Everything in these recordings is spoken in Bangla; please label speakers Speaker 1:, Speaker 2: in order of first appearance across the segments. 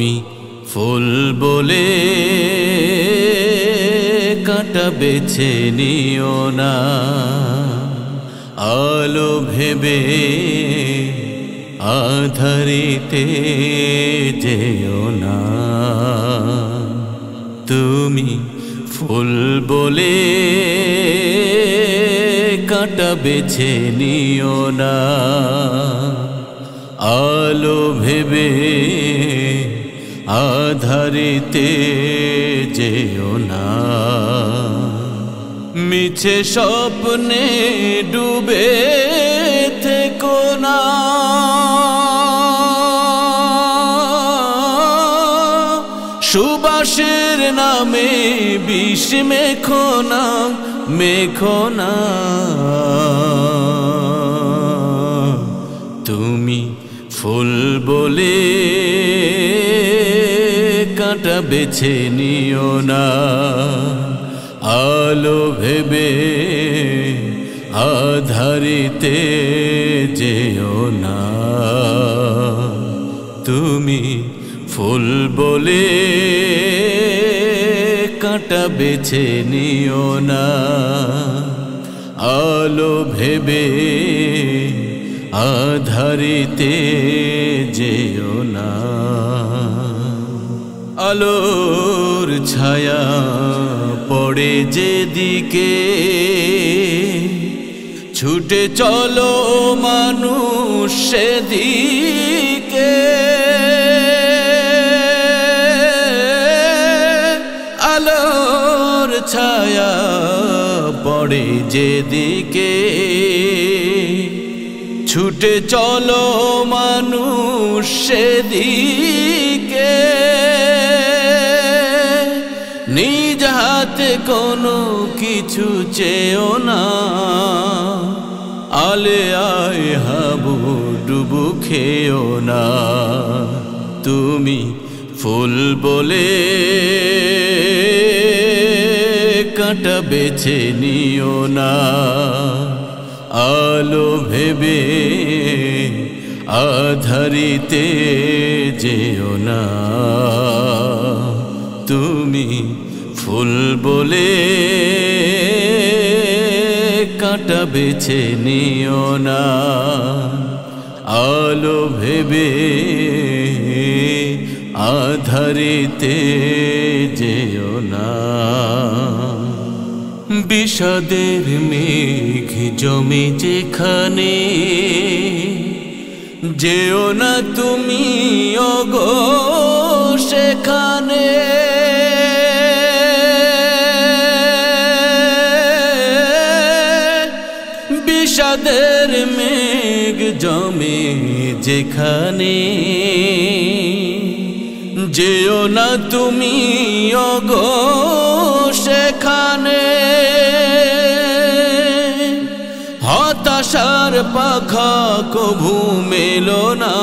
Speaker 1: তুমি ফুল বলে কাঁটা বেছে নিও না, আলো ভেবে আধারিতে যেও না। তুমি ফুল বলে কাঁটা বেছে নিও না, আলো ভেবে আধারিতে যেও না। মিছে স্বপ্নে ডুবে থেকো না, সুবাসের নামে বিষ মেখো না, মেখো না। তুমি ফুল বলে কাঁটা বেছে নিও না, আলো ভেবে আধারিতে যেও না। তুমি ফুল বলে কাঁটা বেছে নিও না, আলো ভেবে আধারিতে যেও না। আলোর ছায়া পড়ে যেদিকে, ছুটে চলো মানুষ সেদিকে। আলোর ছায়া পড়ে যেদিকে, ছুটে চলো মানুষ সেদিকে। নিজ হাতে কোনো কিছু চেও না, আলে আয় হাবু ডুবু খেও না। তুমি ফুল বলে কাঁটা বেছে নিও না, আলো ভেবে আধারিতে যেও না। তুমি ফুল বলে কাঁটা বেছে নিও না, আলো ভেবে আধারিতে যেও না। বিষাদের মেঘ জমে যেখানে, যেও না তুমি ওগো সেখানে। বিষাদের মেঘ জমে যেখানে, যেও না তুমি ওগো সেখানে। হতাশার পাখা কভু মেলো না,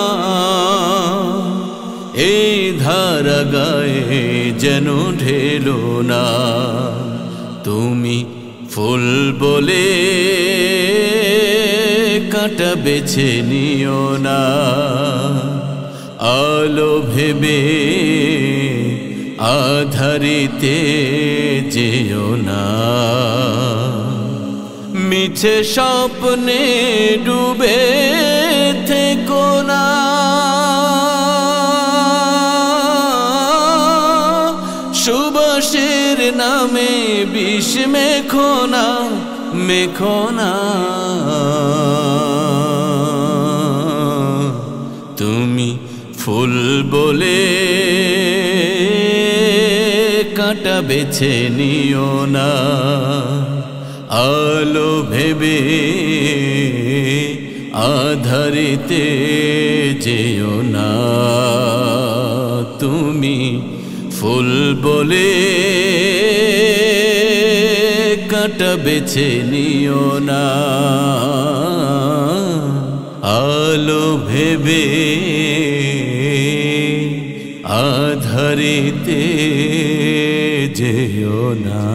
Speaker 1: এই ধারা গায়ে যেন ঢেলো না। তুমি ফুল বলে কাঁটা বেছে নিও না, আলো ভেবে আধারিতে যেও না। মিছে স্বপ্নে ডুবে থেকো না, সুবাসের নামে বিষ মেখো না, মেখো না। তুমি ফুল বলে কাঁটা বেছে নিও না, আলো ভেবে আধারিতে যেও না। তুমি ফুল বলে কাঁটা বেছে নিও না, আলো ভেবে আধারিতে যেও না।